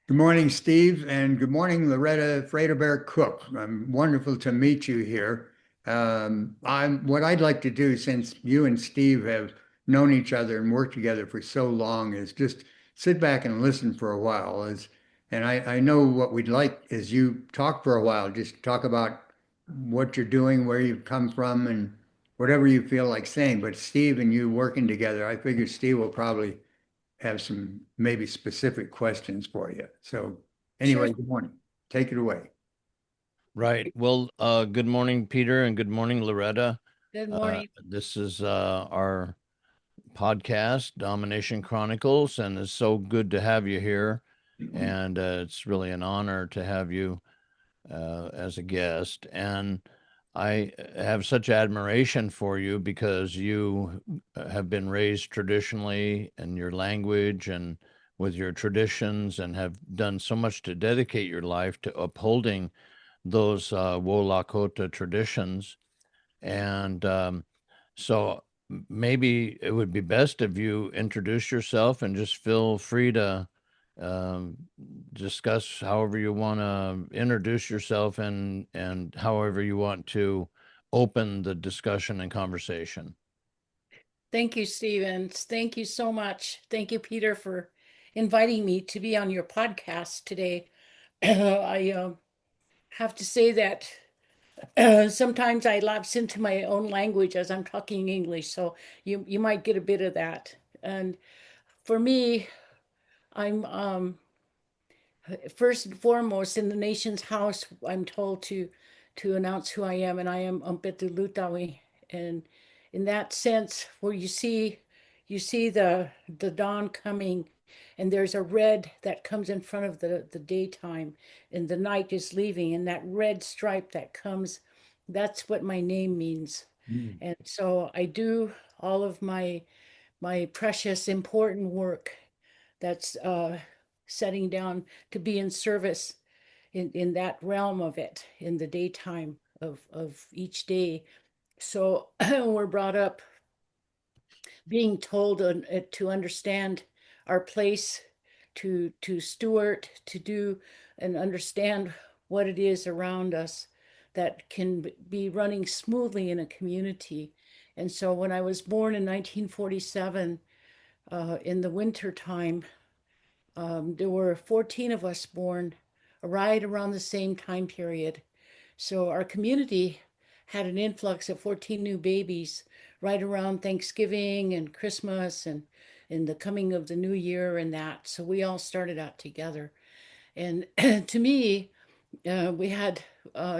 Good morning, Steve, and good morning, Loretta Afraid of Bear-Cook. Wonderful to meet you here. What I'd like to do, since you and Steve have known each other and worked together for so long, is just sit back and listen for a while. And I know what we'd like is you talk for a while, just talk about what you're doing, where you've come from, and whatever you feel like saying. But Steve and you working together, I figure Steve will probably have some maybe specific questions for you. So Sure. anyway, good morning. Take it away. Right. Well, good morning, Peter, and good morning, Loretta. Good morning. This is our podcast, Domination Chronicles, and it's so good to have you here. And it's really an honor to have you as a guest. And I have such admiration for you because you have been raised traditionally in your language and with your traditions and have done so much to dedicate your life to upholding those Lakota traditions. And so maybe it would be best if you introduce yourself and just feel free to um, discuss however you want to introduce yourself and however you want to open the discussion and conversation. Thank you, Steven. Thank you so much. Thank you, Peter, for inviting me to be on your podcast today. I have to say that sometimes I lapse into my own language as I'm talking English, so you might get a bit of that. And for me, I'm first and foremost in the nation's house. I'm told to announce who I am, and I am Umpetulutawi. And in that sense, where you see the dawn coming, and there's a red that comes in front of the daytime, and the night is leaving, and that red stripe that comes, that's what my name means. Mm. And so I do all of my precious important work that's setting down to be in service in that realm of it in the daytime of each day. So we're brought up being told to understand our place, to steward, to do and understand what it is around us that can be running smoothly in a community. And so when I was born in 1947, in the winter time, there were 14 of us born right around the same time period. So our community had an influx of 14 new babies right around Thanksgiving and Christmas and the coming of the new year and that. So we all started out together. And to me, we had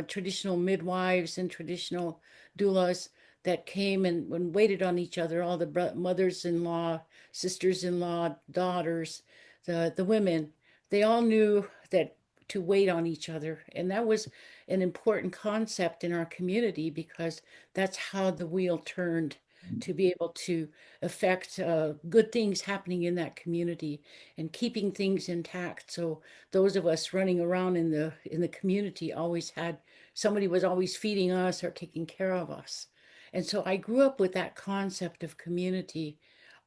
traditional midwives and traditional doulas that came and waited on each other, all the mothers-in-law, sisters-in-law, daughters, the women. They all knew that to wait on each other. And that was an important concept in our community because that's how the wheel turned to be able to affect good things happening in that community and keeping things intact. So those of us running around in the community always had somebody was always feeding us or taking care of us. And so I grew up with that concept of community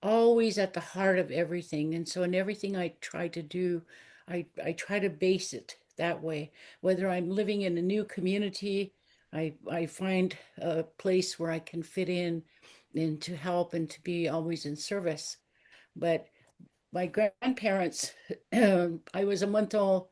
always at the heart of everything. And so in everything I try to do, I try to base it that way. Whether I'm living in a new community, I find a place where I can fit in and to help and to be always in service. But my grandparents, I was a month old.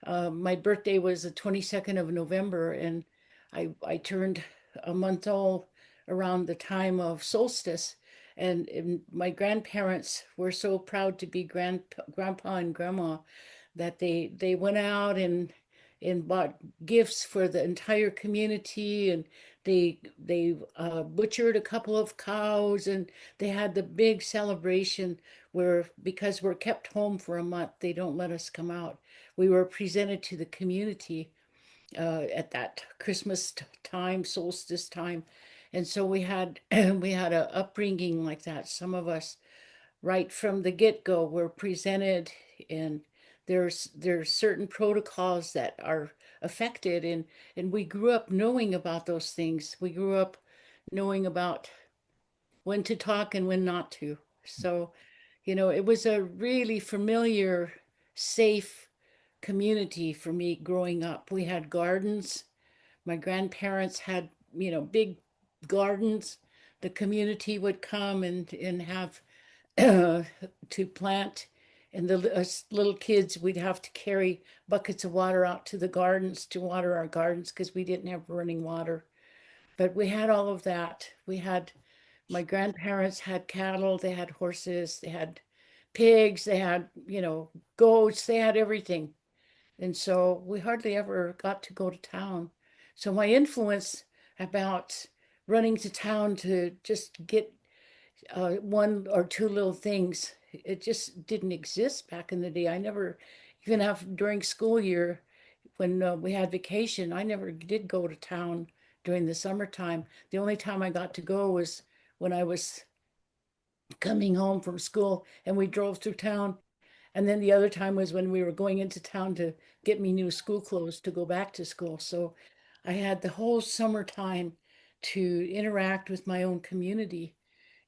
My birthday was the 22nd of November, and I turned a month old around the time of solstice. And my grandparents were so proud to be grandpa and grandma that they went out and bought gifts for the entire community, and they butchered a couple of cows, and they had the big celebration where, because we're kept home for a month, they don't let us come out. We were presented to the community at that Christmas time, solstice time. And so we had we had a upbringing like that. Some of us right from the get-go were presented, and there's certain protocols that are affected, and we grew up knowing about those things. We grew up knowing about when to talk and when not to. So, it was a really familiar, safe community for me growing up. We had gardens. My grandparents had, big gardens. The community would come and have to plant. And us little kids, we'd have to carry buckets of water out to the gardens to water our gardens because we didn't have running water. But we had all of that. My grandparents had cattle, they had horses, they had pigs, they had, goats, they had everything. And so we hardly ever got to go to town. So my influence about running to town to just get one or two little things, it just didn't exist back in the day. I never, even after during school year, when we had vacation, I never did go to town during the summertime. The only time I got to go was when I was coming home from school and we drove through town. And then the other time was when we were going into town to get me new school clothes to go back to school. So I had the whole summertime to interact with my own community.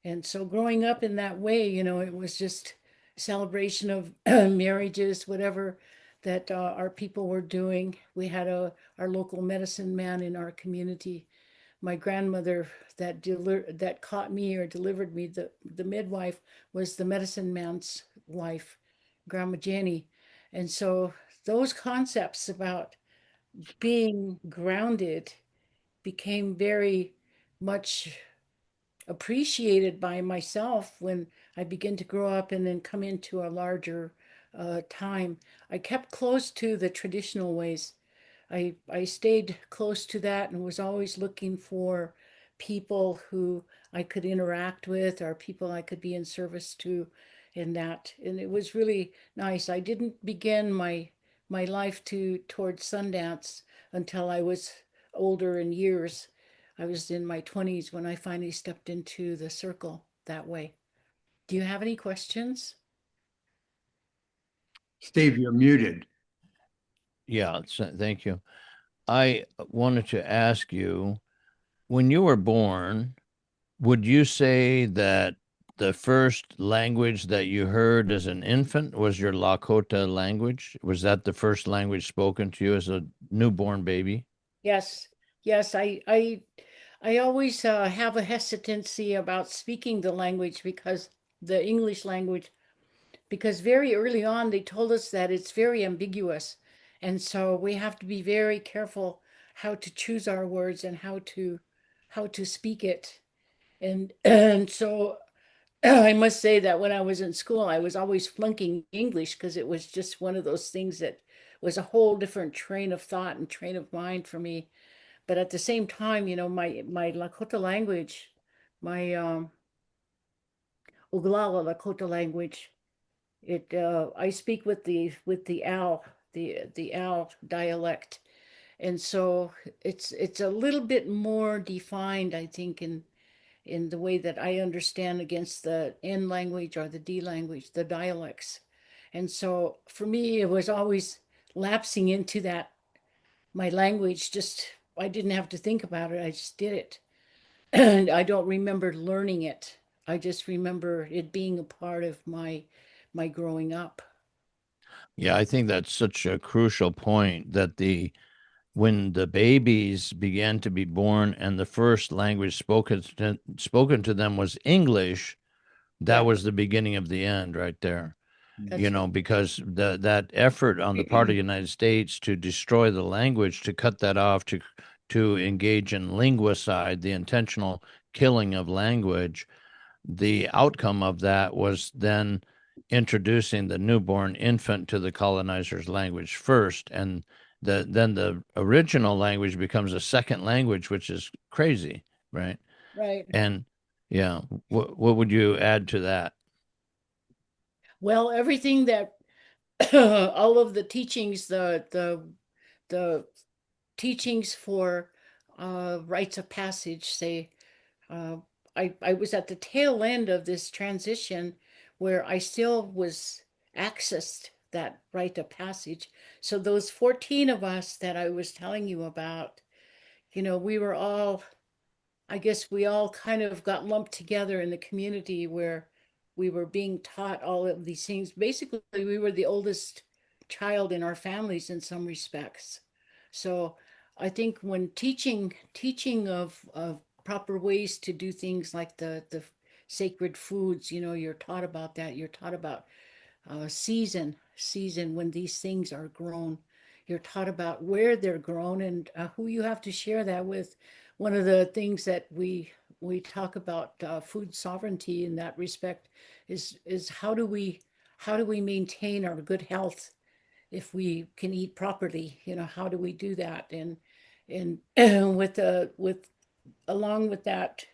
And so growing up in that way, it was just celebration of marriages, whatever that our people were doing. We had our local medicine man in our community. My grandmother that caught me or delivered me, the midwife was the medicine man's wife, Grandma Jenny. And so those concepts about being grounded became very much appreciated by myself when I began to grow up and then come into a larger time. I kept close to the traditional ways. I stayed close to that and was always looking for people who I could interact with or people I could be in service to in that. And it was really nice. I didn't begin my life towards Sundance until I was older in years. I was in my 20s when I finally stepped into the circle that way. Do you have any questions? Steve, you're muted. Yeah, thank you. I wanted to ask you, when you were born, would you say that the first language that you heard as an infant was your Lakota language? Was that the first language spoken to you as a newborn baby? Yes, yes. I always have a hesitancy about speaking the language because the English language, because very early on they told us that it's very ambiguous, and so we have to be very careful how to choose our words and how to speak it. And so I must say that when I was in school, I was always flunking English because it was just one of those things that was a whole different train of thought and train of mind for me. But at the same time, my Lakota language, my Oglala Lakota language, it I speak with the owl, the owl dialect, and so it's a little bit more defined, I think, in the way that I understand against the N language or the D language, the dialects. And so for me, it was always lapsing into that. My language just, I didn't have to think about it. I just did it. And I don't remember learning it. I just remember it being a part of my growing up. Yeah, I think that's such a crucial point that when the babies began to be born and the first language spoken to them was English, that Yeah, was the beginning of the end right there. that's right. Because that effort on the part of the United States to destroy the language, to cut that off, to engage in linguicide, the intentional killing of language, the outcome of that was then introducing the newborn infant to the colonizer's language first, and then the original language becomes a second language, which is crazy, right? Right. And yeah, what would you add to that? Well, everything that all of the teachings, the teachings for rites of passage say uh, I was at the tail end of this transition where I still was accessed that rite of passage. So those 14 of us that I was telling you about, we were all, I guess we all kind of got lumped together in the community where we were being taught all of these things. Basically, we were the oldest child in our families in some respects. So I think when teaching of proper ways to do things like the sacred foods, you're taught about that. You're taught about season when these things are grown. You're taught about where they're grown and who you have to share that with. One of the things that we talk about food sovereignty in that respect is how do we maintain our good health if we can eat properly? How do we do that? And with along with that,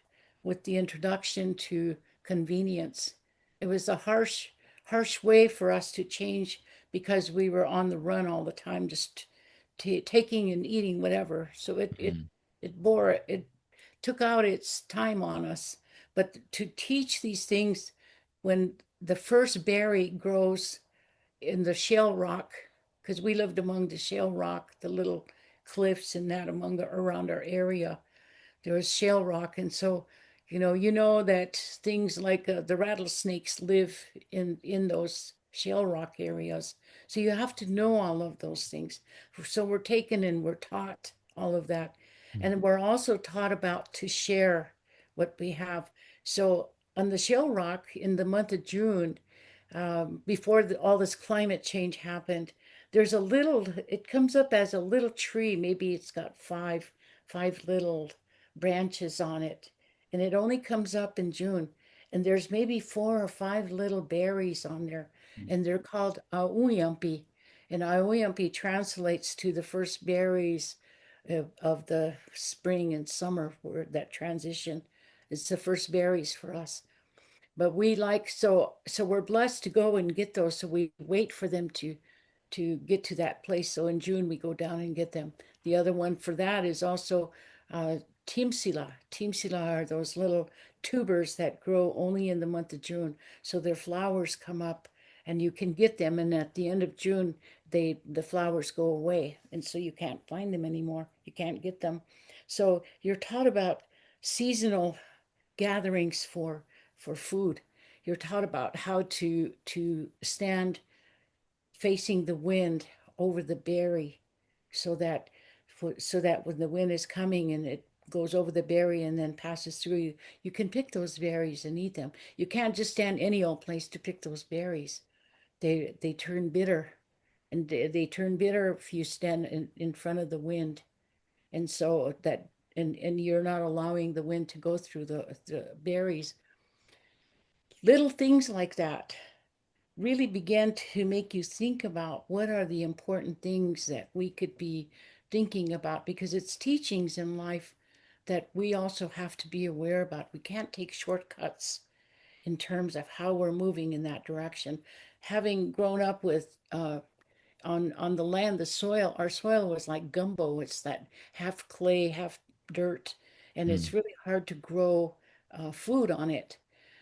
with the introduction to convenience, it was a harsh way for us to change because we were on the run all the time, just taking and eating whatever. So Mm. it took out its time on us. But to teach these things when the first berry grows in the shale rock, because we lived among the shale rock, the little cliffs and that among the around our area, there was shale rock. And so you know that things like the rattlesnakes live in those shale rock areas, so you have to know all of those things. So we're taken and we're taught all of that, Mm. and we're also taught about to share what we have. So on the shale rock in the month of June, before all this climate change happened, there's a little, it comes up as a little tree. Maybe it's got five little branches on it, and it only comes up in June. And there's maybe 4 or 5 little berries on there, and they're called auyampi. And auyampi translates to the first berries of the spring and summer, where that transition. It's the first berries for us. But we like, so we're blessed to go and get those. So we wait for them to get to that place. So in June we go down and get them. The other one for that is also uh, Teamsila. Teamsila are those little tubers that grow only in the month of June. So their flowers come up and you can get them. And at the end of June, the flowers go away. And so you can't find them anymore. You can't get them. So you're taught about seasonal gatherings for food. You're taught about how to stand facing the wind over the berry, so that so that when the wind is coming and it goes over the berry and then passes through you, you can pick those berries and eat them. You can't just stand any old place to pick those berries. They turn bitter, and they turn bitter if you stand in front of the wind. And so that and you're not allowing the wind to go through the berries. Little things like that really began to make you think about what are the important things that we could be thinking about, because it's teachings in life that we also have to be aware about. We can't take shortcuts in terms of how we're moving in that direction. Having grown up with on the land, the soil, our soil was like gumbo. It's that half clay, half dirt, and Mm. it's really hard to grow food on it.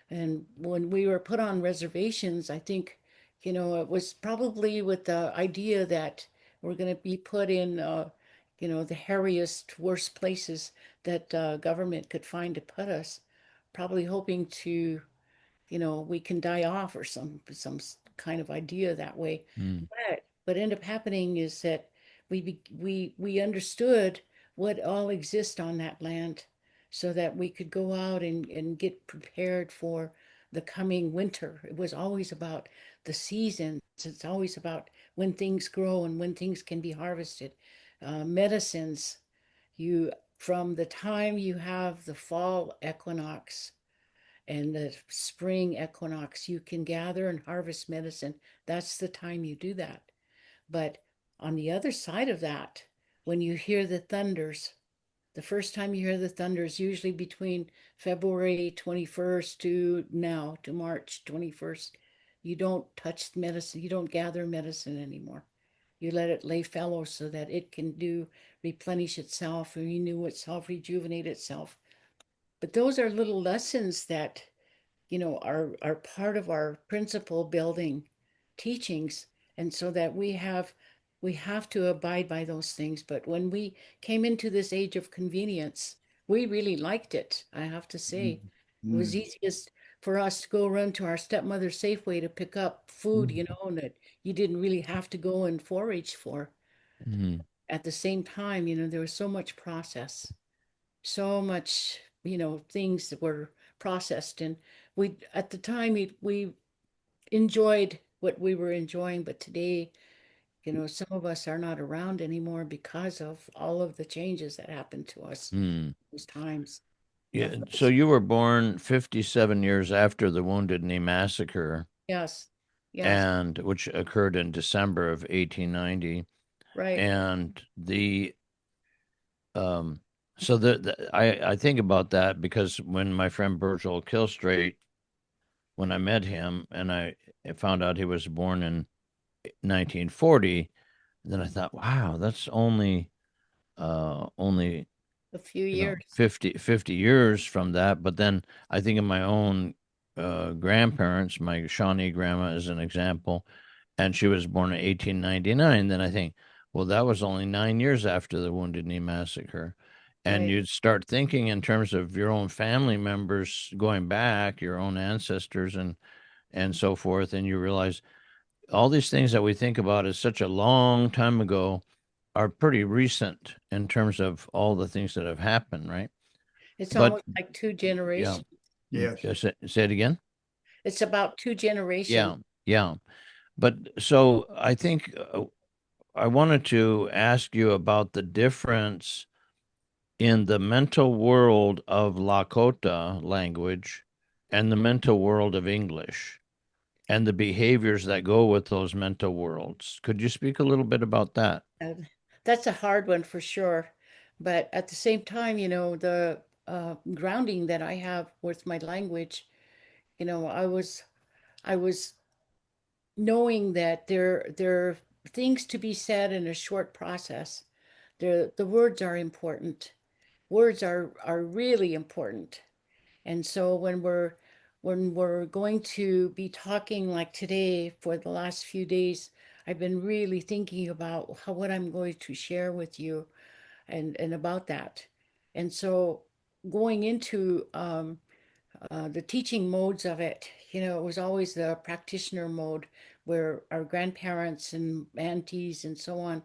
And when we were put on reservations, I think, it was probably with the idea that we're going to be put in, the hairiest, worst places that government could find to put us, probably hoping to, we can die off or some kind of idea that way. Mm. What ended up happening is that we understood what all exists on that land, so that we could go out and get prepared for the coming winter. It was always about the seasons. It's always about when things grow and when things can be harvested. Medicines, you from the time you have the fall equinox and the spring equinox, you can gather and harvest medicine. That's the time you do that. But on the other side of that, when you hear the thunders, the first time you hear the thunder is usually between February 21st to March 21st. You don't touch medicine, you don't gather medicine anymore. You let it lay fallow so that it can replenish itself, renew itself, rejuvenate itself. But those are little lessons that are part of our principle building teachings, and so that we have to abide by those things. But when we came into this age of convenience, we really liked it, I have to say. Mm. It was Mm. easiest for us to go run to our stepmother's Safeway to pick up food, Mm. and that you didn't really have to go and forage for. Mm. At the same time, there was so much process, so much, things that were processed. And we, at the time, we enjoyed what we were enjoying. But today, some of us are not around anymore because of all of the changes that happened to us Mm. those times. Yeah. So you were born 57 years after the Wounded Knee Massacre, Yes. Yes. and which occurred in December of 1890. Right. And um, so I think about that because when my friend Virgil Killstraight, when I met him and I found out he was born in 1940, then I thought, wow, that's only A few years. 50 years from that. But then I think of my own grandparents, my Shawnee grandma as an example, and she was born in 1899. Then I think, well, that was only 9 years after the Wounded Knee Massacre. And Right. you'd start thinking in terms of your own family members going back, your own ancestors and so forth, and you realize all these things that we think about as such a long time ago are pretty recent in terms of all the things that have happened, right? It's But almost like two yeah, generations. Yes. say it again. It's about two generations. Yeah, yeah. But so I think I wanted to ask you about the difference in the mental world of Lakota language and the mental world of English and the behaviors that go with those mental worlds. Could you speak a little bit about that? And that's a hard one for sure. But at the same time, the grounding that I have with my language, I was knowing that there are things to be said in a short process. The words are important. Words are really important. And so when we're going to be talking like today for the last few days, I've been really thinking about what I'm going to share with you and about that. And so going into the teaching modes of it, it was always the practitioner mode where our grandparents and aunties and so on,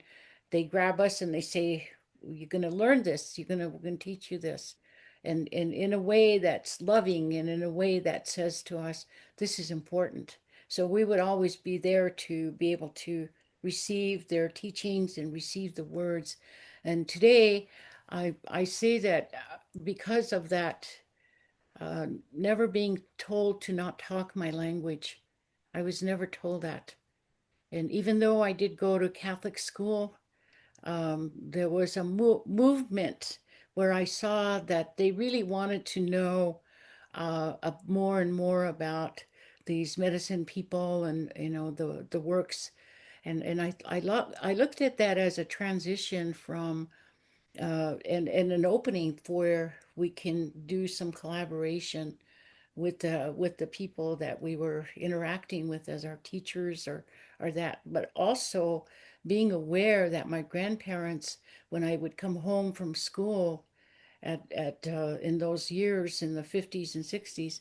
they grab us and they say, you're going to learn this. We're going to teach you this. And in a way that's loving and in a way that says to us, this is important. So we would always be there to be able to receive their teachings and receive the words. And today, I say that because of that never being told to not talk my language. I was never told that. And even though I did go to Catholic school, there was a movement where I saw that they really wanted to know more and more about these medicine people and the works, and I looked at that as a transition from and an opening where we can do some collaboration with the people that we were interacting with as our teachers or that, but also being aware that my grandparents, when I would come home from school at in those years in the 50s and 60s,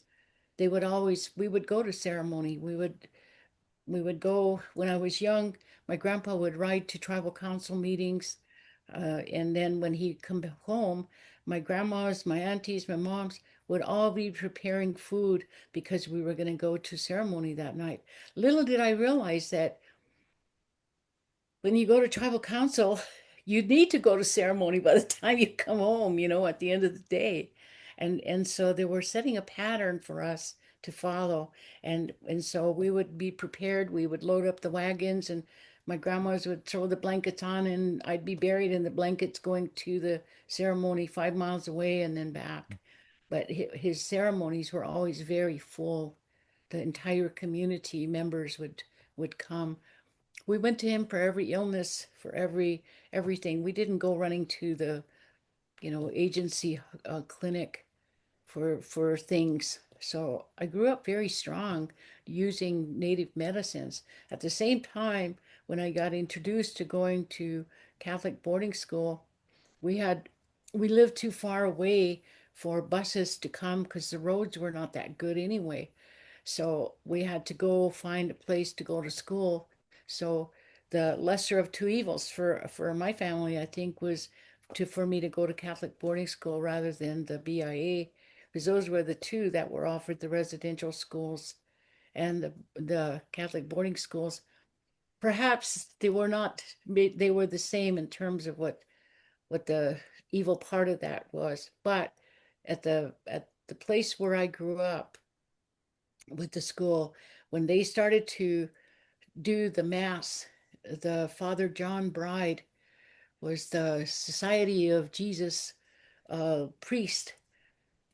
we would go to ceremony. We would go when I was young. My grandpa would ride to tribal council meetings, and then when he'd come home, my grandmas, my aunties, my moms would all be preparing food because we were going to go to ceremony that night. Little did I realize that when you go to tribal council, you need to go to ceremony by the time you come home, at the end of the day. And so they were setting a pattern for us to follow. And so we would be prepared. We would load up the wagons and my grandmas would throw the blankets on and I'd be buried in the blankets going to the ceremony 5 miles away and then back. But his ceremonies were always very full. The entire community members would come. We went to him for every illness, for everything. We didn't go running to the agency clinic for things. So I grew up very strong using native medicines. At the same time, when I got introduced to going to Catholic boarding school, we had we lived too far away for buses to come because the roads were not that good anyway. So we had to go find a place to go to school. So the lesser of two evils for my family, I think, was for me to go to Catholic boarding school rather than the BIA, because those were the two that were offered, the residential schools and the Catholic boarding schools. Perhaps they were not, they were the same in terms of what the evil part of that was. But at the place where I grew up with the school, when they started to do the mass, the Father John Bride was the Society of Jesus priest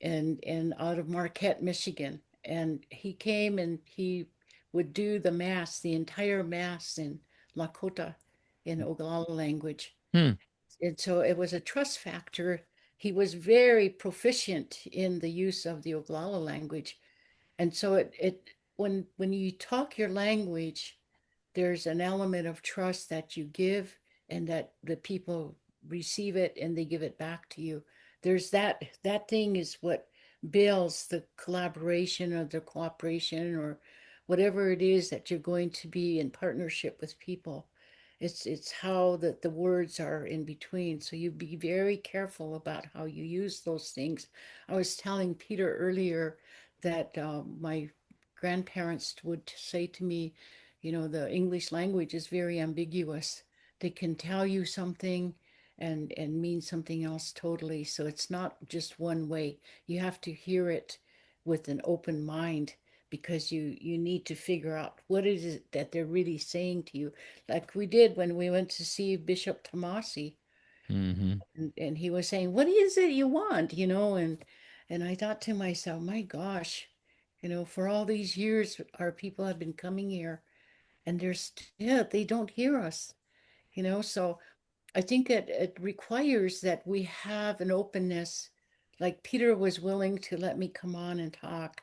and out of Marquette, Michigan. And he came and he would do the mass, the entire mass in Lakota in Oglala language. Hmm. And so it was a trust factor. He was very proficient in the use of the Oglala language. And so it when you talk your language, there's an element of trust that you give and that the people receive it and they give it back to you. There's that thing is what builds the collaboration or the cooperation or whatever it is that you're going to be in partnership with people. It's how the words are in between. So you be very careful about how you use those things. I was telling Peter earlier that my grandparents would say to me, the English language is very ambiguous. They can tell you something and mean something else totally. So it's not just one way. You have to hear it with an open mind because you need to figure out what is it that they're really saying to you. Like we did when we went to see Bishop Tomasi, Mm-hmm. and he was saying, "What is it you want?" And I thought to myself, "My gosh, for all these years our people have been coming here and they don't hear us, so I think it requires that we have an openness, like Peter was willing to let me come on and talk,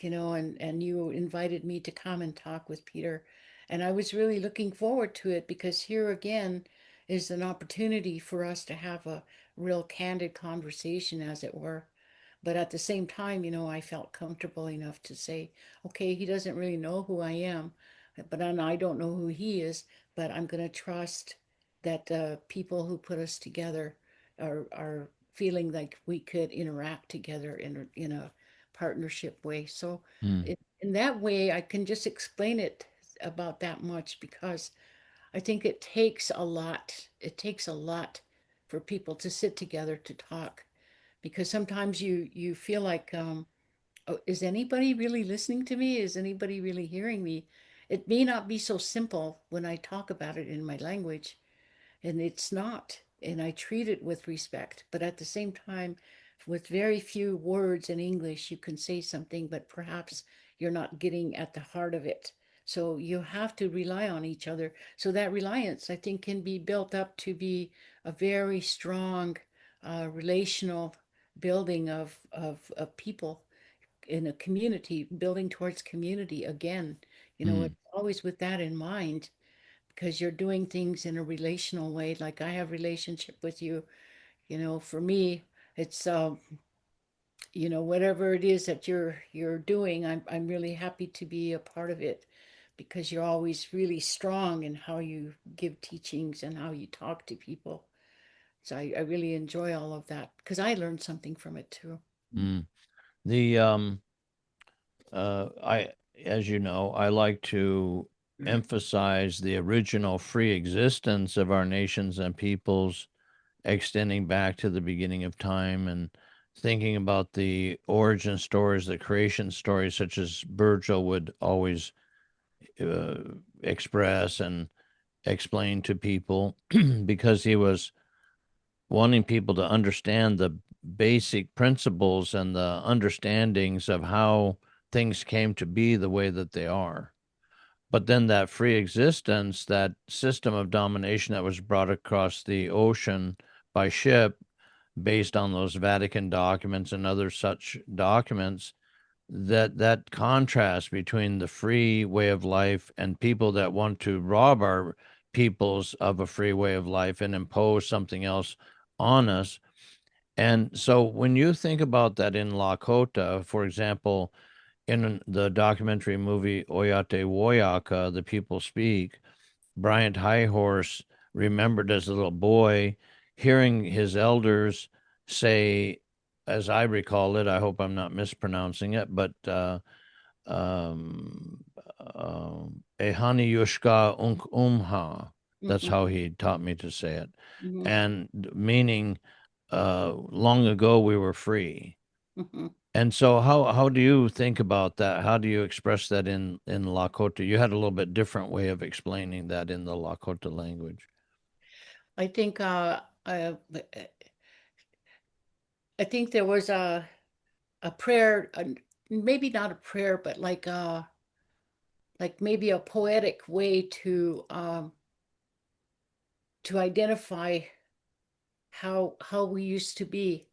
and you invited me to come and talk with Peter, and I was really looking forward to it because here again is an opportunity for us to have a real candid conversation, as it were. But at the same time, I felt comfortable enough to say, okay, he doesn't really know who I am, but I don't know who he is, but I'm going to trust that the people who put us together are feeling like we could interact together in a partnership way. So in that way, I can just explain it about that much because I think it takes a lot. It takes a lot for people to sit together to talk because sometimes you feel like, oh, is anybody really listening to me? Is anybody really hearing me? It may not be so simple when I talk about it in my language, and it's not. And I treat it with respect, but at the same time, with very few words in English, you can say something, but perhaps you're not getting at the heart of it. So you have to rely on each other. So that reliance, I think, can be built up to be a very strong relational building of people in a community, building towards community again. Mm. It's always with that in mind because you're doing things in a relational way. Like I have relationship with you, for me, it's whatever it is that you're doing, I'm really happy to be a part of it because you're always really strong in how you give teachings and how you talk to people. So I really enjoy all of that because I learned something from it too. Mm. The I, as you know, I like to emphasize the original free existence of our nations and peoples, extending back to the beginning of time and thinking about the origin stories, the creation stories, such as Virgil would always uh, express and explain to people, because he was wanting people to understand the basic principles and the understandings of how things came to be the way that they are. But then that free existence, that system of domination that was brought across the ocean by ship based on those Vatican documents and other such documents, that contrast between the free way of life and people that want to rob our peoples of a free way of life and impose something else on us, And so when you think about that in Lakota, for example, in the documentary movie Oyate Woyaka, The People Speak, Bryant Highhorse remembered as a little boy hearing his elders say, as I recall it, I hope I'm not mispronouncing it, but um, Ehani Yushka Unk Umha. That's Mhm, how he taught me to say it. mhm, And meaning, long ago we were free. mhm. And so how do you think about that? How do you express that in Lakota? You had a little bit different way of explaining that in the Lakota language. I think I think there was a prayer, maybe not a prayer, but like maybe a poetic way to identify how we used to be,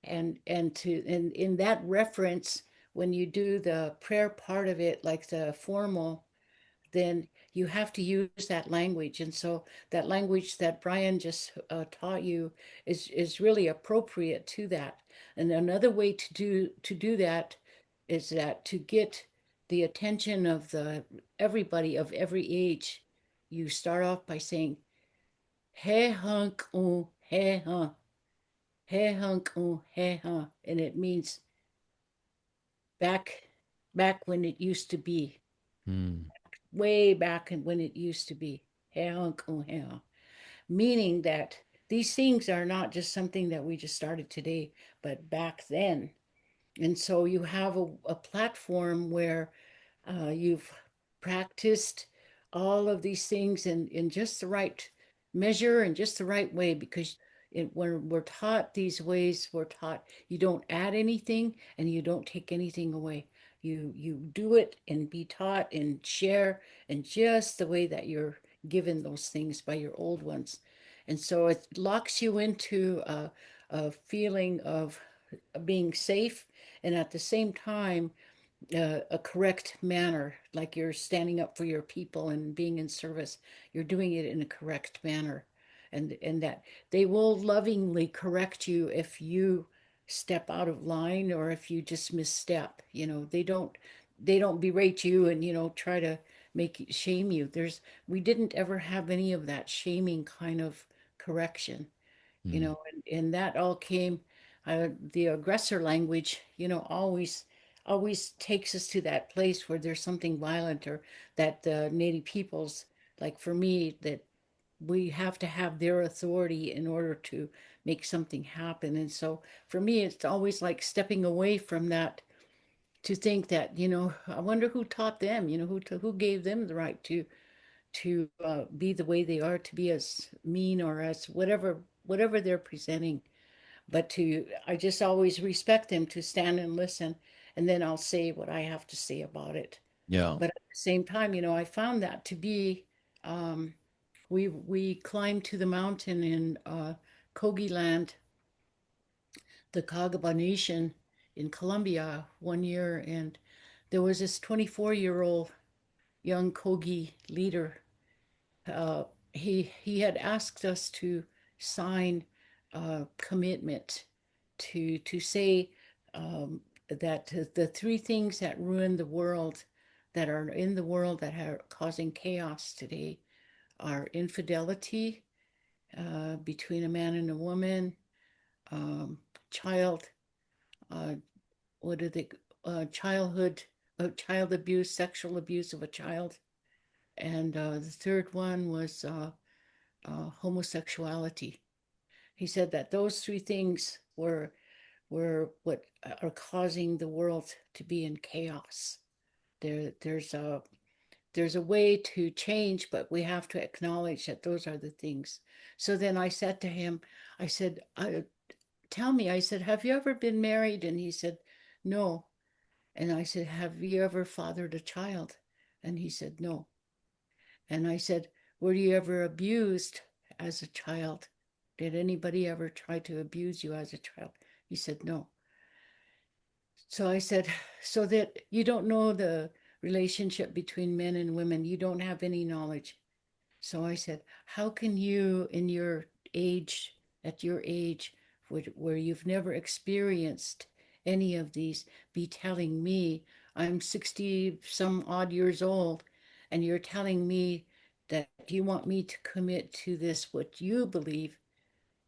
and in that reference, when you do the prayer part of it, like the formal, then you have to use that language. And so that language that Brian just taught you is really appropriate to that. And another way to do that is that to get the attention of the everybody of every age, you start off by saying he hunk he huh, he hunk he huh, and it means back back when it used to be, Hmm. way back when it used to be. He hunk he huh. Meaning that these things are not just something that we just started today, but back then. And so you have a platform where you've practiced all of these things in just the right measure and just the right way, because when we're taught these ways, we're taught you don't add anything and you don't take anything away. You do it and be taught and share, and just the way that you're given those things by your old ones. And so it locks you into a feeling of being safe, and at the same time a correct manner, like you're standing up for your people and being in service. You're doing it in a correct manner, and that they will lovingly correct you if you step out of line or if you just misstep. They don't berate you and try to shame you. We didn't ever have any of that shaming kind of correction, Hmm. and that all came, the aggressor language, always takes us to that place where there's something violent, or that the native peoples, like for me, that we have to have their authority in order to make something happen. And so for me, it's always like stepping away from that, to think that, I wonder who taught them, who gave them the right to be the way they are, to be as mean or as whatever they're presenting. But I just always respect them to stand and listen, and then I'll say what I have to say about it. Yeah. But at the same time, I found that to be, um, we climbed to the mountain in Kogi land, the Kagaba Nation in Colombia one year, and there was this 24-year-old young Kogi leader. He had asked us to sign a commitment to say, that the three things that ruin the world, that are in the world, that are causing chaos today, are infidelity between a man and a woman, um, child, uh, what are they, childhood, child abuse, sexual abuse of a child, and the third one was homosexuality. He said that those three things were what are causing the world to be in chaos. There's a way to change, but we have to acknowledge that those are the things. So then I said to him, I said, tell me, I said, have you ever been married? And he said, no. And I said, have you ever fathered a child? And he said, no. And I said, were you ever abused as a child? Did anybody ever try to abuse you as a child? He said, no. So I said, so that you don't know the relationship between men and women, you don't have any knowledge. So I said, how can you, at your age, where you've never experienced any of these, be telling me I'm 60 some odd years old, and you're telling me that you want me to commit to this, what you believe,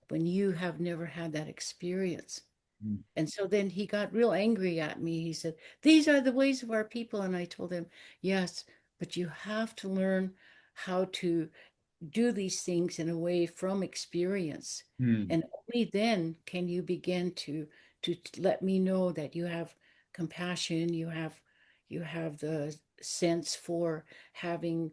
when you have never had that experience. Mm. And so then he got real angry at me. He said, "These are the ways of our people." And I told him, "Yes, but you have to learn how to do these things in a way from experience. Mm. And only then can you begin to let me know that you have compassion, you have the sense for having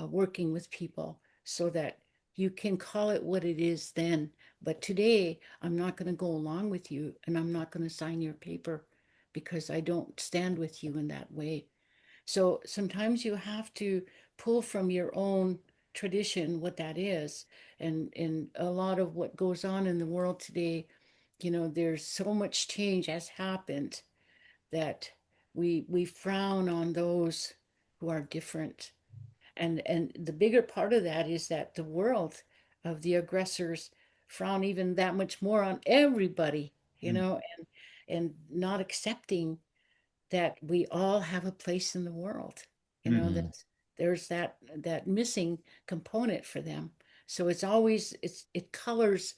working with people, so that you can call it what it is then. But today I'm not going to go along with you, and I'm not going to sign your paper because I don't stand with you in that way." So sometimes you have to pull from your own tradition what that is. And a lot of what goes on in the world today, there's so much change has happened that we frown on those who are different. And the bigger part of that is that the world of the aggressors frown even that much more on everybody, Mm. and not accepting that we all have a place in the world. Hmm. That there's that missing component for them. So it's always it colors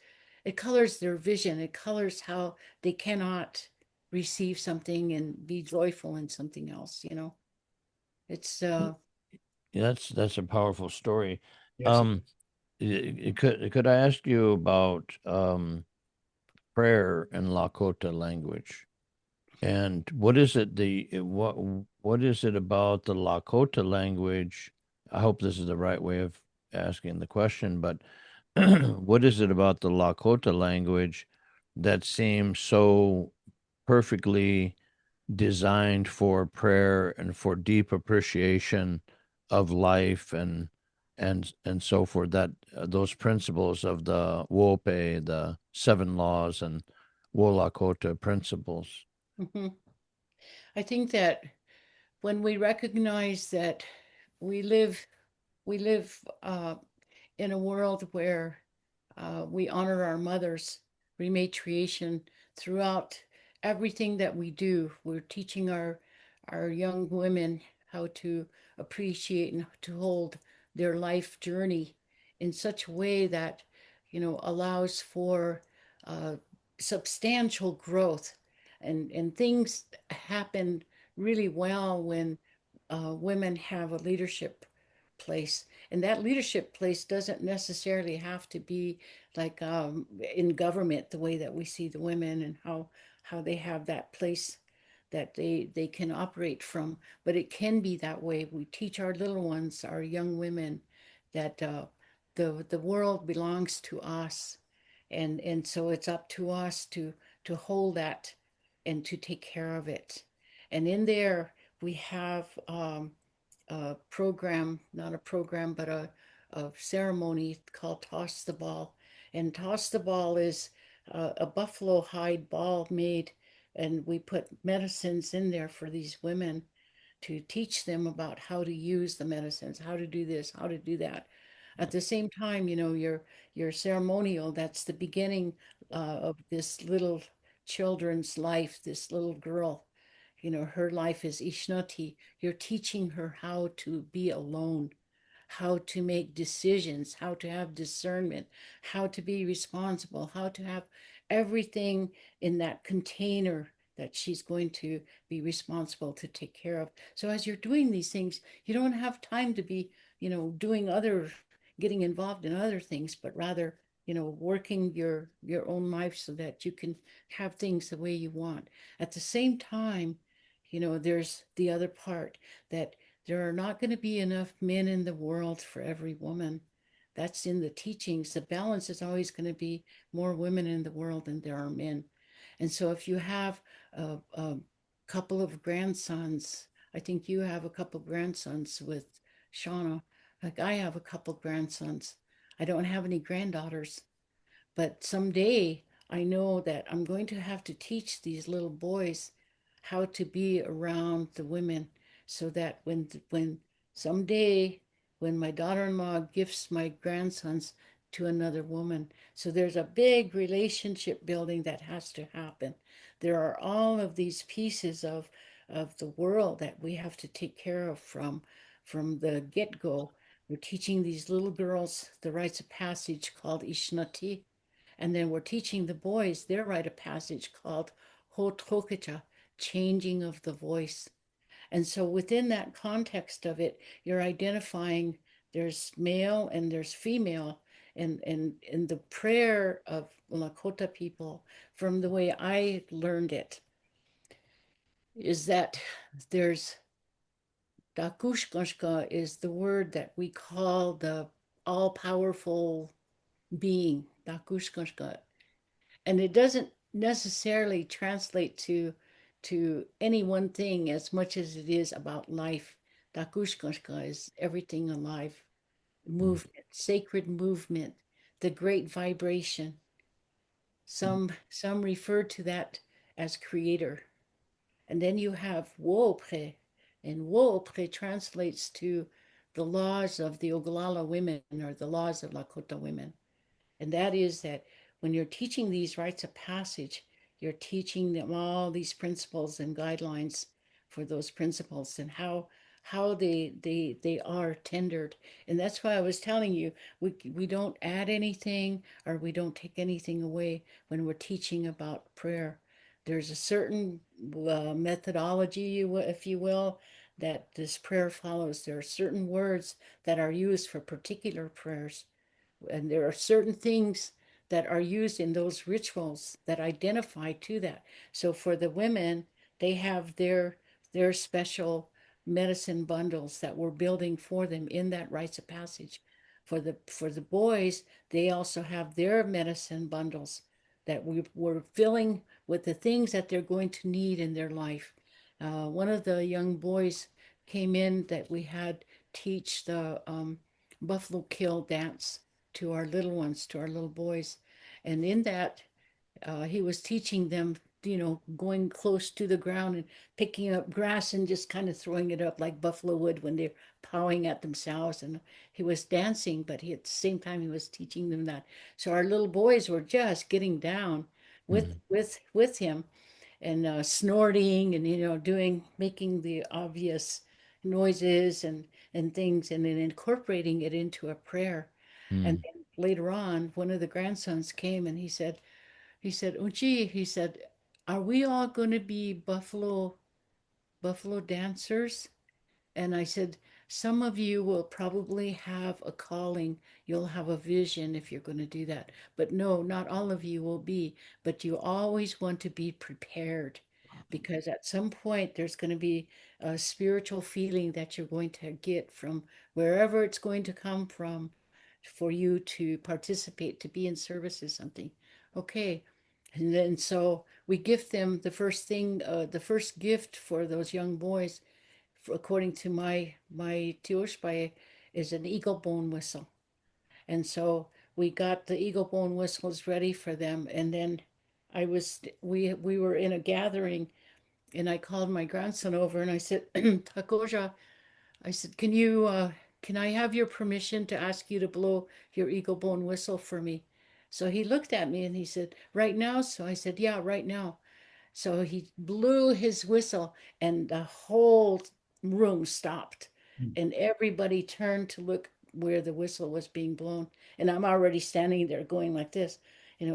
their vision. It colors how they cannot receive something and be joyful in something else. It's That's a powerful story. Yes. Um, could I ask you about prayer in Lakota language? And what is it what is it about the Lakota language? I hope this is the right way of asking the question, but what is it about the Lakota language that seems so perfectly designed for prayer and for deep appreciation of life and so forth, that those principles of the Wope, the seven laws and Wolakota principles? mhm. I think that when we recognize that we live we live in a world where we honor our mothers, rematriation throughout everything that we do. We're teaching our young women how to appreciate and to hold their life journey in such a way that allows for uh, substantial growth, and things happen really well when women have a leadership place. And that leadership place doesn't necessarily have to be like in government, the way that we see the women and how they have that place that they can operate from. But it can be that way. We teach our little ones, our young women, that the world belongs to us, and so it's up to us to hold that and to take care of it. And in there we have a program, not a program, but a ceremony called Toss the Ball. And Toss the Ball is a buffalo hide ball made, and we put medicines in there for these women to teach them about how to use the medicines, how to do this, how to do that. At the same time, your ceremonial, that's the beginning of this little children's life, this little girl. Her life is Ishnati. You're teaching her how to be alone, how to make decisions, how to have discernment, how to be responsible, how to have everything in that container that she's going to be responsible to take care of. So as you're doing these things, you don't have time to be, doing getting involved in other things, but rather, working your own life so that you can have things the way you want. At the same time, there's the other part that there are not going to be enough men in the world for every woman. That's in the teachings. The balance is always going to be more women in the world than there are men. And so if you have a couple of grandsons, I think you have a couple of grandsons with Shauna. Like I have a couple of grandsons. I don't have any granddaughters. But someday I know that I'm going to have to teach these little boys how to be around the women, so that when someday when my daughter-in-law gifts my grandsons, to another woman. So there's a big relationship building that has to happen. There are all of these pieces of the world that we have to take care of from the get-go. We're teaching these little girls the rites of passage called Ishnati, and then we're teaching the boys their rite of passage called Hotrokecha, changing of the voice. And so within that context of it, you're identifying there's male and there's female. And the prayer of Lakota people, from the way I learned it, is that there's Dakushkashka is the word that we call the all-powerful being, Dakushkashka. And it doesn't necessarily translate to any one thing as much as it is about life. Dakushkashka is everything alive, Mm. movement, sacred movement, the great vibration. Some refer to that as creator. And then you have Woopre, and Woopre translates to the laws of the Oglala women or the laws of Lakota women. And that is that when you're teaching these rites of passage, you're teaching them all these principles and guidelines for those principles and how they are tendered. And that's why I was telling you we don't add anything or we don't take anything away when we're teaching about prayer. There's a certain methodology, if you will, that this prayer follows. There are certain words that are used for particular prayers, and there are certain things that are used in those rituals that identify to that. So for the women, they have their special medicine bundles that we're building for them in that rites of passage. For the boys, they also have their medicine bundles that we're filling with the things that they're going to need in their life. One of the young boys came in that we had teach the buffalo kill dance to our little ones, to our little boys. And in that, he was teaching them, going close to the ground and picking up grass and just kind of throwing it up like buffalo would when they're pawing at themselves. And he was dancing, but at the same time, he was teaching them that. So our little boys were just getting down with Mm. with him and snorting and making the obvious noises and things, and then incorporating it into a prayer. And Mm. then later on, one of the grandsons came and he said, Uchi, he said, are we all going to be buffalo dancers? And I said, some of you will probably have a calling. You'll have a vision if you're going to do that. But no, not all of you will be. But you always want to be prepared, because at some point there's going to be a spiritual feeling that you're going to get from wherever it's going to come from for you to participate, to be in service of something. Okay. And then so we gift them the first gift for those young boys, according to my Tioshpai, is an eagle bone whistle. And so we got the eagle bone whistles ready for them. And then we were in a gathering, and I called my grandson over and I said, Takoja, I said, can I have your permission to ask you to blow your eagle bone whistle for me? So he looked at me and he said, right now? So I said, yeah, right now. So he blew his whistle, and the whole room stopped, and everybody turned to look where the whistle was being blown. And I'm already standing there going like this,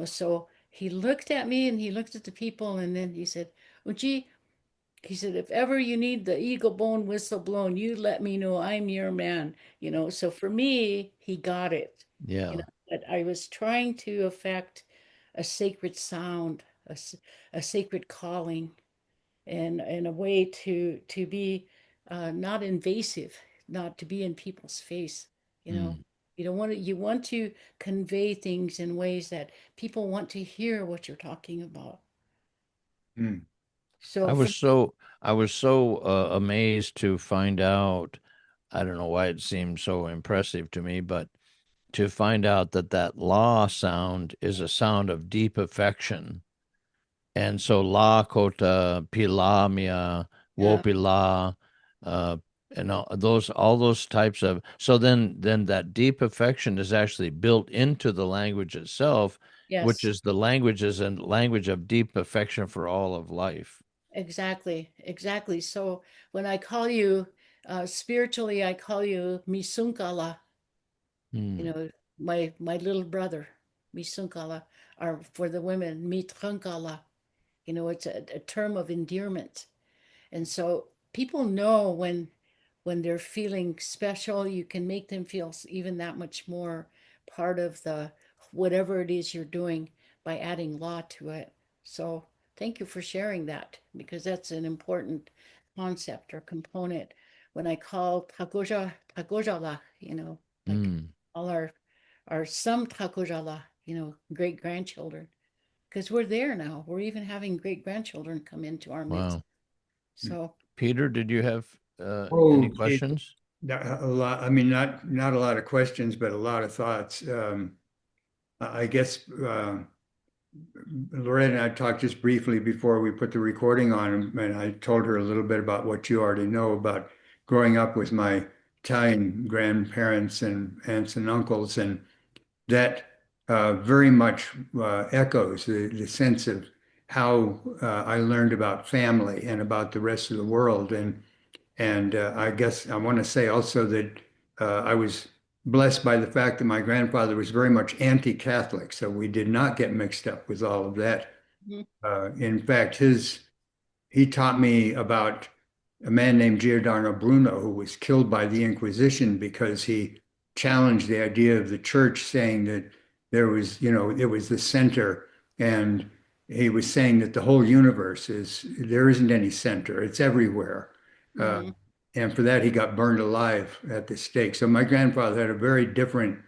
So he looked at me and he looked at the people, and then he said, Uji, he said, if ever you need the eagle bone whistle blown, you let me know. I'm your man. So for me, he got it, Yeah. but I was trying to affect a sacred sound, a sacred calling, and a way to be not invasive, not to be in people's face. You know, Mm. you want to convey things in ways that people want to hear what you're talking about. Mm. So I for was so I was so amazed to find out. I don't know why it seemed so impressive to me, but to find out that that la sound is a sound of deep affection. And so la kota pilamia yeah, wopila uh, And all those types of, so then that deep affection is actually built into the language itself, which Yes, is the language is a language of deep affection for all of life. exactly, exactly. So when I call you spiritually, I call you Misunkala, you Hmm. know, my little brother, Misunkala, or for the women, Mitrunkala. It's a term of endearment. And so people know when they're feeling special, you can make them feel even that much more part of the whatever it is you're doing by adding law to it. So thank you for sharing that because that's an important concept or component. When I call Tagojala, like Hmm. all our some Tagojala, great grandchildren, because we're there now. We're even having great grandchildren come into our midst. Wow. So Peter, did you have any Oh, questions? a lot. I mean, not a lot of questions, but a lot of thoughts. I guess Loretta and I talked just briefly before we put the recording on, and I told her a little bit about what you already know about growing up with my Italian grandparents and aunts and uncles, and that very much echoes the sense of how I learned about family and about the rest of the world. And I guess I want to say also that I was blessed by the fact that my grandfather was very much anti-Catholic, so we did not get mixed up with all of that. mhm, In fact, he taught me about a man named Giordano Bruno who was killed by the Inquisition because he challenged the idea of the church, saying that it was the center, and he was saying that the whole universe there isn't any center, it's everywhere. Uh, mhm, and for that, he got burned alive at the stake. So my grandfather had a very different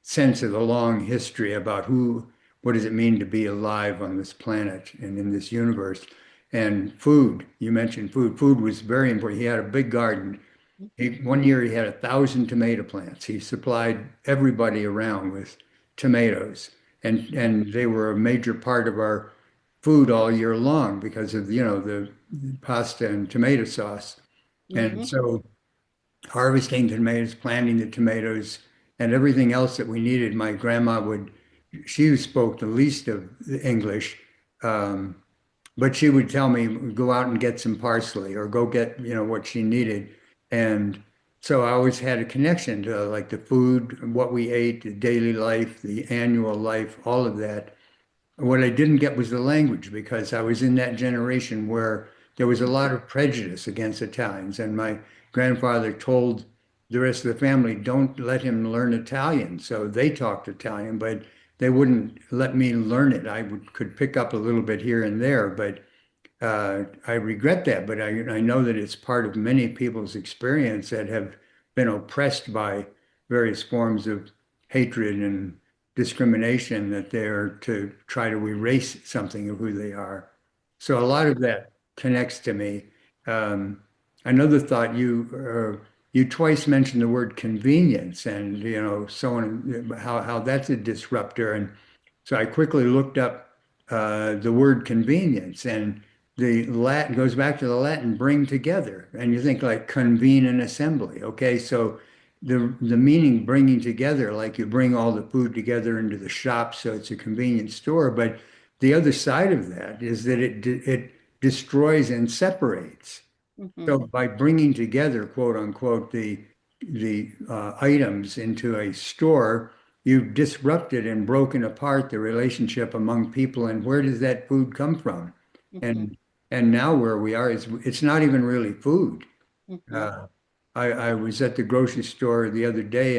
sense of the long history about what does it mean to be alive on this planet and in this universe. And food, you mentioned food. Food was very important. He had a big garden. mhm, One year he had 1,000 tomato plants. He supplied everybody around with tomatoes, and they were a major part of our food all year long because of the pasta and tomato sauce. And mhm, so harvesting tomatoes, planting the tomatoes, and everything else that we needed. My grandma she spoke the least of the English, um, but she would tell me, go out and get some parsley or go get, what she needed. And so I always had a connection to like the food, what we ate, the daily life, the annual life, all of that. What I didn't get was the language because I was in that generation where there was a lot of prejudice against Italians. And my grandfather told the rest of the family, don't let him learn Italian. So they talked Italian, but they wouldn't let me learn it. Could pick up a little bit here and there, but I regret that. But I know that it's part of many people's experience that have been oppressed by various forms of hatred and discrimination that they're to try to erase something of who they are. So a lot of that connects to me. Um, Another thought you twice mentioned the word convenience and so on how that's a disruptor. And so I quickly looked up the word convenience, and the Latin goes back to the Latin bring together, and you think like convene an assembly. Okay, so the meaning bringing together, like you bring all the food together into the shop, so it's a convenience store. But the other side of that is that it destroys and separates. So mhm, by bringing together, quote unquote, the items into a store, you've disrupted and broken apart the relationship among people. And where does that food come from? mhm, And and now where we are is it's not even really food. mhm, Uh, I was at the grocery store the other day,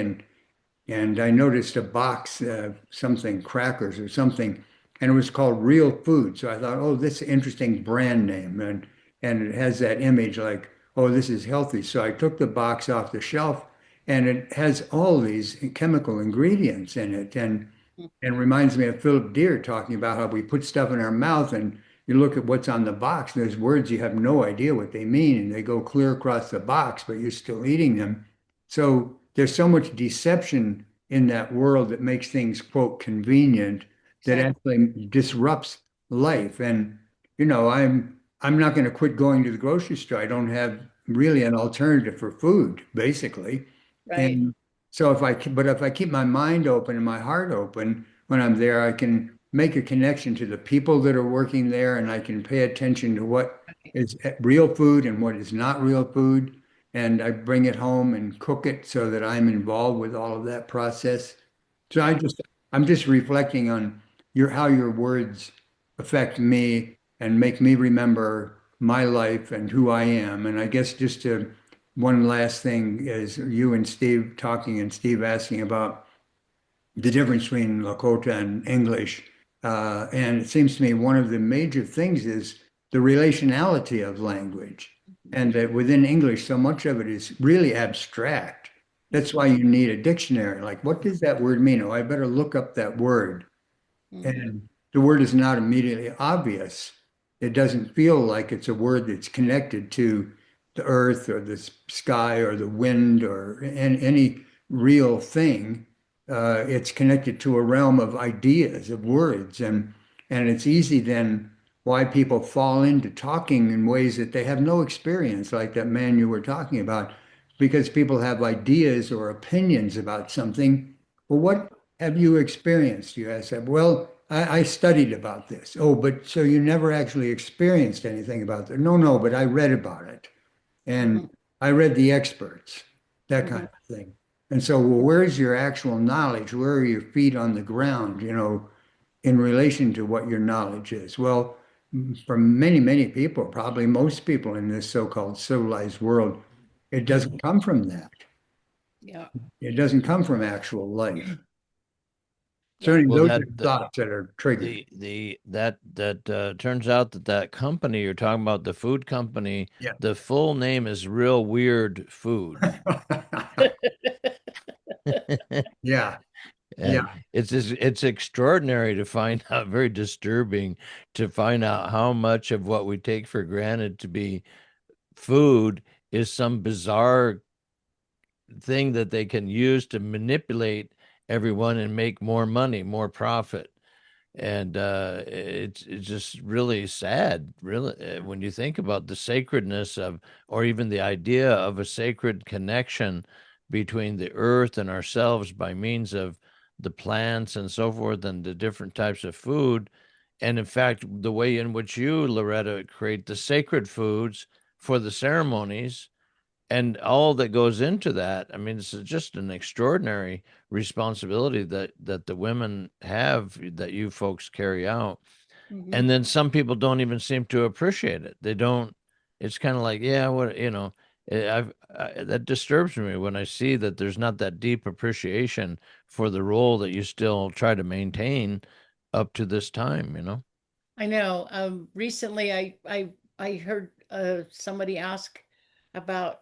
and I noticed a box, something crackers or something, and it was called Real Food. So I thought, oh, this is an interesting brand name, and it has that image like, oh, this is healthy. So I took the box off the shelf, and it has all these chemical ingredients in it, and reminds me of Philip Deere talking about how we put stuff in our mouth, and you look at what's on the box, and there's words you have no idea what they mean, and they go clear across the box, but you're still eating them. So there's so much deception in that world that makes things, quote, convenient that exactly. actually disrupts life. And, I'm not going to quit going to the grocery store. I don't have really an alternative for food, basically. Right. And so but if I keep my mind open and my heart open when I'm there, I can make a connection to the people that are working there, and I can pay attention to what is real food and what is not real food. And I bring it home and cook it so that I'm involved with all of that process. So Yeah. I'm just reflecting on how your words affect me and make me remember my life and who I am. And I guess just one last thing is you and Steve talking and Steve asking about the difference between Lakota and English. And it seems to me one of the major things is the relationality of language. And that within English, so much of it is really abstract. That's why you need a dictionary. Like, what does that word mean? Oh, I better look up that word. Mm-hmm. And the word is not immediately obvious. It doesn't feel like it's a word that's connected to the earth or the sky or the wind or any real thing. It's connected to a realm of ideas, of words, and it's easy then why people fall into talking in ways that they have no experience, like that man you were talking about, because people have ideas or opinions about something. Well, what have you experienced? You ask them. Well, I studied about this. Oh, but so you never actually experienced anything about that? No, no, but I read about it. And Mm-hmm. I read the experts, that kind Mm-hmm. of thing. And so, well, where's your actual knowledge? Where are your feet on the ground, in relation to what your knowledge is? Well, for many, many people, probably most people in this so-called civilized world, it doesn't come from that. Yeah. It doesn't come from actual life. Yeah. Certainly, Well, those are thoughts that are triggered. that turns out that company you're talking about, the food company, Yeah. the full name is Real Weird Food. Yeah. Yeah. And it's extraordinary to find out, very disturbing to find out how much of what we take for granted to be food is some bizarre thing that they can use to manipulate everyone and make more money, more profit. And it's just really sad, really, when you think about the sacredness of, or even the idea of a sacred connection between the earth and ourselves by means of the plants and so forth and the different types of food. And in fact, the way in which you, Loretta, create the sacred foods for the ceremonies and all that goes into that. I mean, it's just an extraordinary responsibility that the women have, that you folks carry out. Mm-hmm. And then some people don't even seem to appreciate it. They don't. It's kind of like, yeah, what, that disturbs me when I see that there's not that deep appreciation for the role that you still try to maintain up to this time. I know. Recently, I heard somebody ask about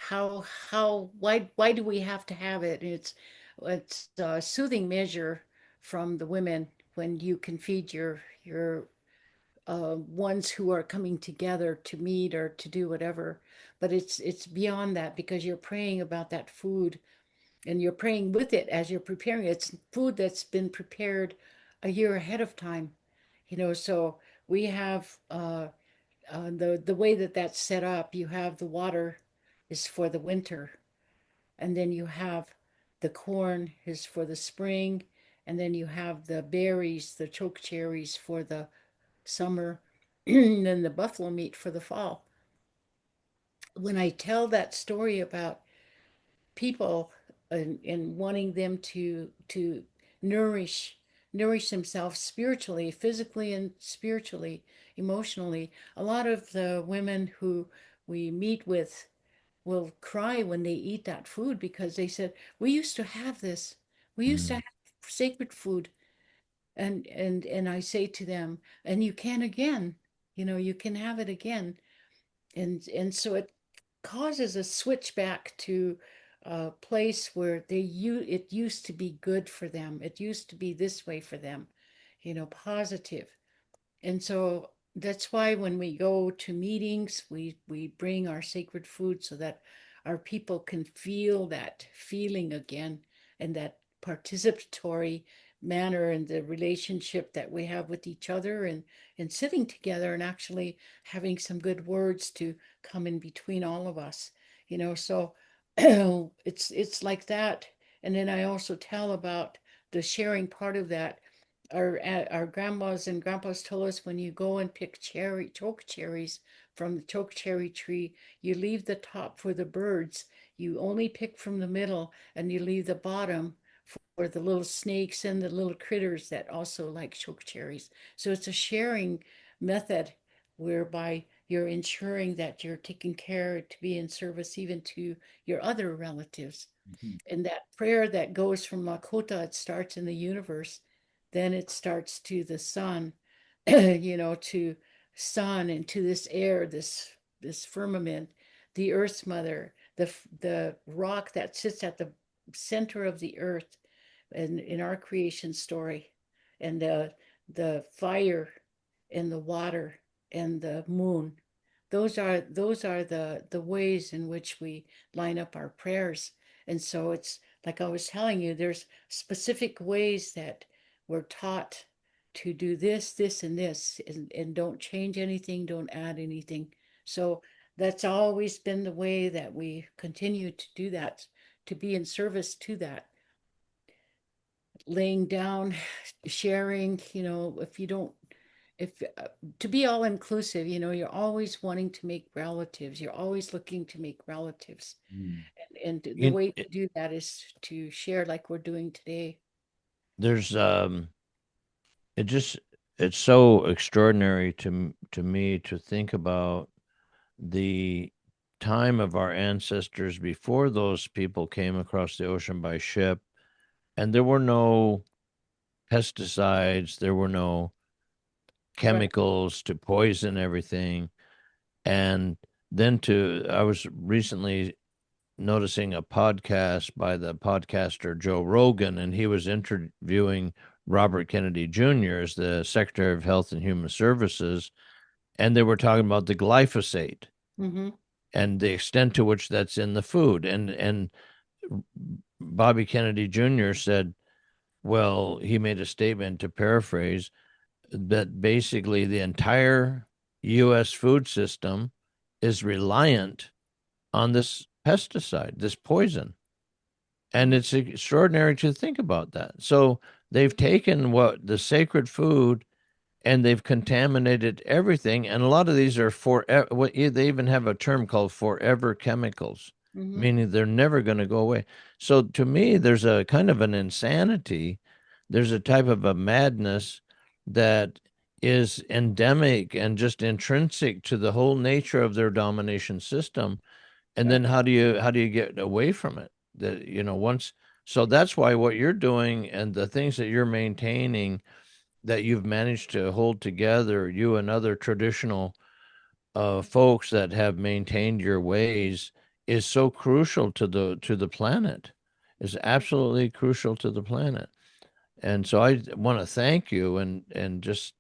why do we have to have it? And it's a soothing measure from the women when you can feed your ones who are coming together to meet or to do whatever. But it's beyond that because you're praying about that food and you're praying with it as you're preparing it. It's food that's been prepared a year ahead of time, so we have the way that that's set up. You have the water is for the winter, and then you have the corn is for the spring, and then you have the berries, the choke cherries for the summer, and then the buffalo meat for the fall. When I tell that story about people and wanting them to nourish nourish themselves spiritually, physically and spiritually, emotionally, a lot of the women who we meet with will cry when they eat that food because they said, we used to have this, we used to Mm. have sacred food. And I say to them, and you can again, you can have it again. And so it causes a switch back to a place where it used to be good for them. It used to be this way for them, positive. And so that's why when we go to meetings, we bring our sacred food so that our people can feel that feeling again and that participatory manner and the relationship that we have with each other, and sitting together and actually having some good words to come in between all of us, so it's like that. And then I also tell about the sharing part of that. Our grandmas and grandpas told us, when you go and pick choke cherries from the choke cherry tree, you leave the top for the birds. You only pick from the middle, and you leave the bottom for the little snakes and the little critters that also like choke cherries. So it's a sharing method whereby you're ensuring that you're taking care to be in service even to your other relatives. Mhm. And that prayer that goes from Lakota, it starts in the universe, then it starts to the sun, to sun and to this air, this firmament, the earth's mother, the rock that sits at the center of the earth, and in our creation story, and the fire and the water and the moon. Those are the ways in which we line up our prayers. And so it's like I was telling you, there's specific ways that we're taught to do this, and this, and don't change anything, don't add anything. So that's always been the way that we continue to do that, to be in service to that, laying down, sharing, if you don't, if to be all inclusive, you're always wanting to make relatives, you're always looking to make relatives. Mm. And the You, way to do that is to share like we're doing today. there's it just it's so extraordinary to me to think about the time of our ancestors before those people came across the ocean by ship, and there were no pesticides, there were no Right. chemicals to poison everything. And then I was recently noticing a podcast by the podcaster Joe Rogan, and he was interviewing Robert Kennedy Jr. as the Secretary of Health and Human Services, and they were talking about the glyphosate Mm-hmm. and the extent to which that's in the food. And Bobby Kennedy Jr. said, well, he made a statement, to paraphrase, that basically the entire U.S. food system is reliant on this pesticide, this poison. And it's extraordinary to think about that. So they've taken what the sacred food and they've contaminated everything. And a lot of these are they even have a term called forever chemicals, Mm-hmm. meaning they're never going to go away. So to me, there's a kind of an insanity. There's a type of a madness that is endemic and just intrinsic to the whole nature of their domination system. And then how do you get away from it? That once, so that's why what you're doing and the things that you're maintaining, that you've managed to hold together, you and other traditional folks that have maintained your ways, is so crucial to the planet. Is absolutely crucial to the planet. And so I want to thank you and just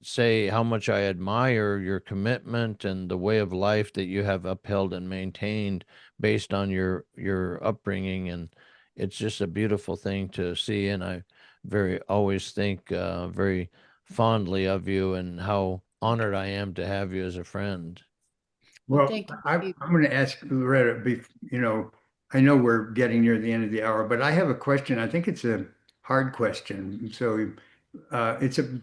say how much I admire your commitment and the way of life that you have upheld and maintained based on your upbringing. And it's just a beautiful thing to see. And I very always think very fondly of you and how honored I am to have you as a friend. Well, Well, thank you, I'm Steve. going to ask Loretta, I know we're getting near the end of the hour, but I have a question. I think it's a hard question. So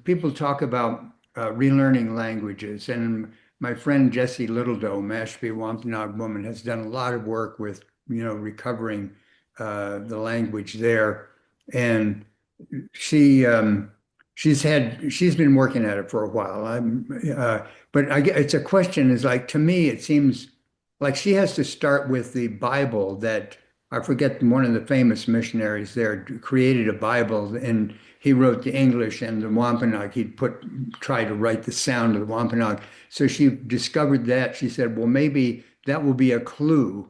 people talk about relearning languages, and my friend Jessie Littledoe, Mashpee Wampanoag woman, has done a lot of work with, recovering the language there. And she she's been working at it for a while. But it's a question is like, to me it seems like she has to start with the Bible that I forget, one of the famous missionaries there created a Bible, and he wrote the English and the Wampanoag. He'd try to write the sound of the Wampanoag. So she discovered that. She said, well, maybe that will be a clue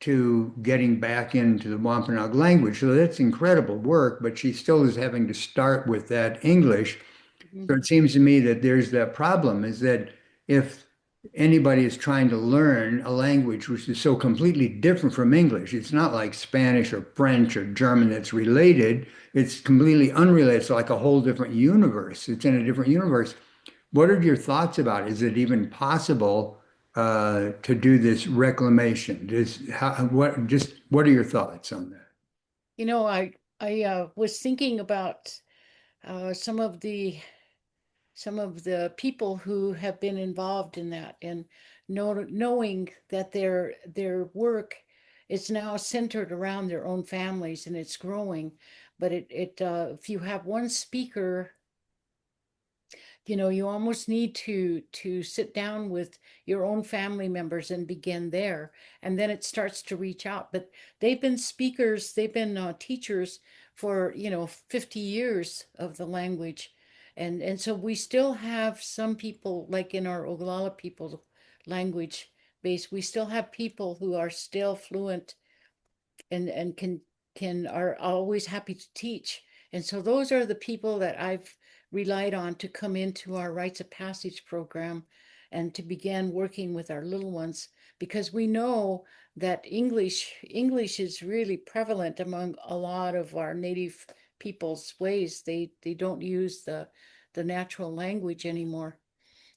to getting back into the Wampanoag language. So that's incredible work, but she still is having to start with that English. So Mhm. it seems to me that there's that problem is that if anybody is trying to learn a language which is so completely different from English. It's not like Spanish or French or German that's related. It's completely unrelated. It's like a whole different universe. It's in a different universe. What are your thoughts about it? Is it even possible to do this reclamation? What are your thoughts on that? You know, I was thinking about uh, some of the some of the people who have been involved in that, and knowing that their work is now centered around their own families and it's growing. But if you have one speaker, you know, you almost need to sit down with your own family members and begin there, and then it starts to reach out. But they've been speakers, they've been teachers for, you know, 50 years of the language. And so we still have some people, like in our Oglala people language base, we still have people who are still fluent and can are always happy to teach. And so those are the people that I've relied on to come into our rites of passage program and to begin working with our little ones, because we know that English is really prevalent among a lot of our native people's ways. They don't use the natural language anymore.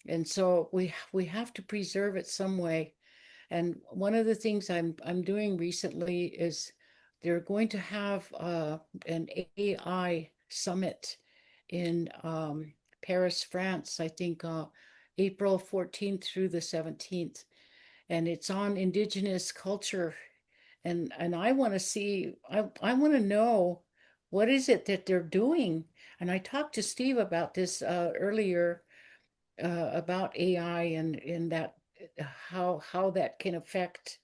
And so we have to preserve it some way. And one of the things I'm doing recently is they're going to have an AI summit in Paris, France, I think April 14th through the 17th. And it's on indigenous culture. And I want to see, I want to know what is it that they're doing. And I talked to Steve about this earlier about AI and in that how that can affect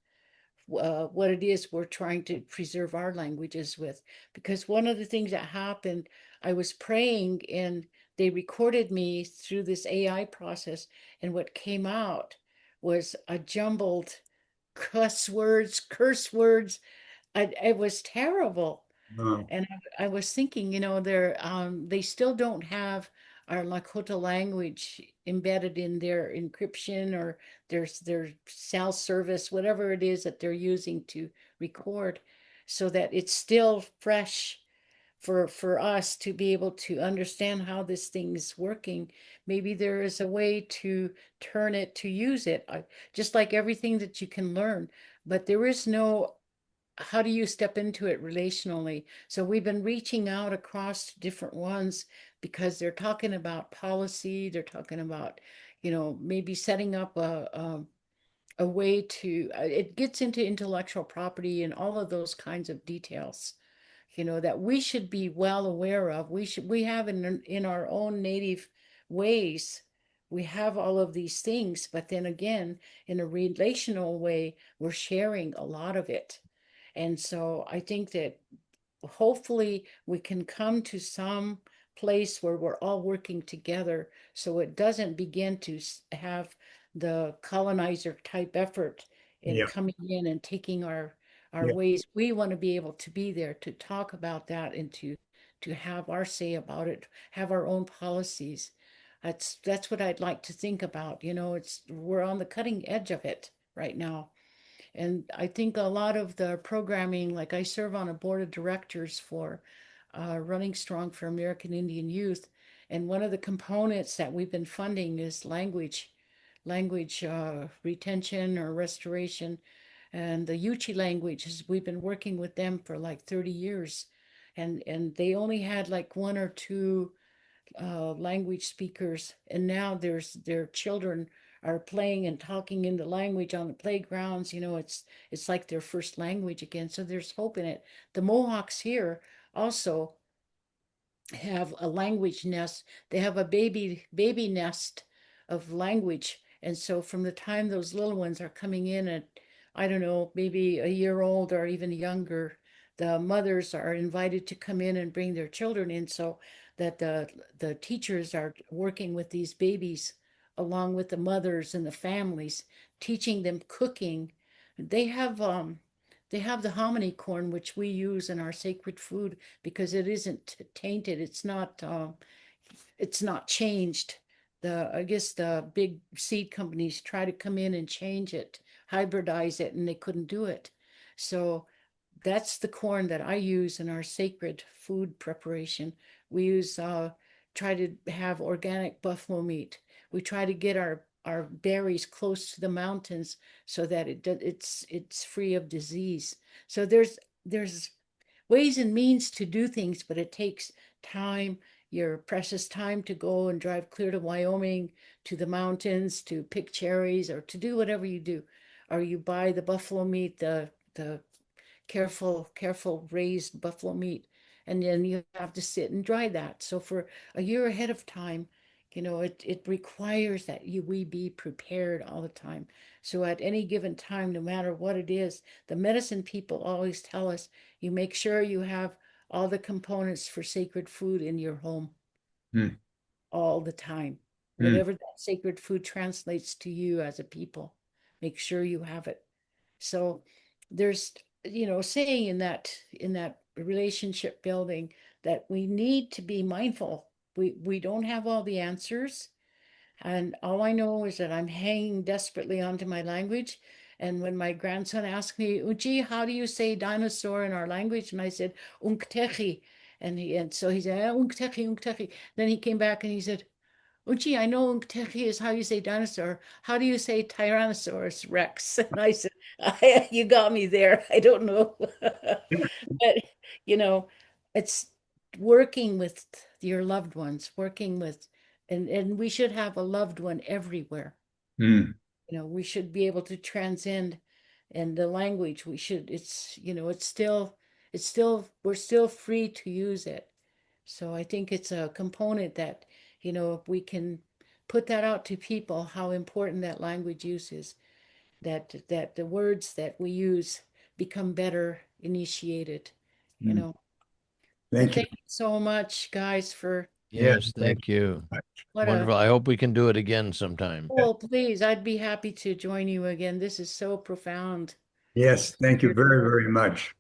what it is we're trying to preserve our languages with. Because one of the things that happened, I was praying and they recorded me through this AI process, and what came out was a jumbled curse words. It was terrible. Oh, And I was thinking, you know, they still don't have our Lakota language embedded in their encryption or their cell service, whatever it is that they're using to record, so that it's still fresh for us to be able to understand how this thing is working. Maybe there is a way to turn it to use it, just like everything that you can learn, but there is no how do you step into it relationally? So we've been reaching out across different ones because they're talking about policy, they're talking about, you know, maybe setting up a way to, it gets into intellectual property and all of those kinds of details, you know, that we should be well aware of. We have in our own native ways, we have all of these things, but then again, in a relational way, we're sharing a lot of it. And so I think that hopefully we can come to some place where we're all working together so it doesn't begin to have the colonizer type effort in yeah, coming in and taking our yeah, ways. We want to be able to be there to talk about that and to have our say about it, have our own policies. That's what I'd like to think about. You know, it's we're on the cutting edge of it right now. And I think a lot of the programming, like I serve on a board of directors for Running Strong for American Indian Youth. And one of the components that we've been funding is language retention or restoration. And the Yuchi language, we've been working with them for like 30 years. And they only had like one or two language speakers, and now their children are playing and talking in the language on the playgrounds. You know, it's like their first language again. So there's hope in it. The Mohawks here also have a language nest. They have a baby nest of language. And so from the time those little ones are coming in at, I don't know, maybe a year old or even younger, the mothers are invited to come in and bring their children in so that the teachers are working with these babies along with the mothers and the families, teaching them cooking. They have they have the hominy corn, which we use in our sacred food because it isn't tainted. It's not changed. I guess the big seed companies try to come in and change it, hybridize it, and they couldn't do it. So that's the corn that I use in our sacred food preparation. We use try to have organic buffalo meat. We try to get our berries close to the mountains so that it's free of disease. So there's ways and means to do things, but it takes time, your precious time, to go and drive clear to Wyoming, to the mountains, to pick cherries, or to do whatever you do. Or you buy the buffalo meat, the careful raised buffalo meat, and then you have to sit and dry that. So for a year ahead of time, it requires that we be prepared all the time. So at any given time, no matter what it is, the medicine people always tell us, you make sure you have all the components for sacred food in your home Mm, all the time. mm, Whatever that sacred food translates to you as a people, make sure you have it. So there's, saying in that relationship building, that we need to be mindful. We don't have all the answers. And all I know is that I'm hanging desperately onto my language. And when my grandson asked me, Uji, how do you say dinosaur in our language? And I said, Unktechi. And so he said, Unktechi, Unktechi. Then he came back and he said, Oh, gee, I know Unktechi is how you say dinosaur. How do you say Tyrannosaurus Rex? And I said, You got me there. I don't know. But, you know, it's working with your loved ones, working with, and we should have a loved one everywhere. mm, We should be able to transcend, and the language, it's still, we're still free to use it. So I think it's a component that, if we can put that out to people, how important that language use is, that the words that we use become better initiated, you mm. know. But Thank you. thank you so much, guys, for Yes, Yes, thank thank you. you. what a, Wonderful. I hope we can do it again sometime. oh, please, I'd be happy to join you again. This is so profound. Yes, thank you very, very much.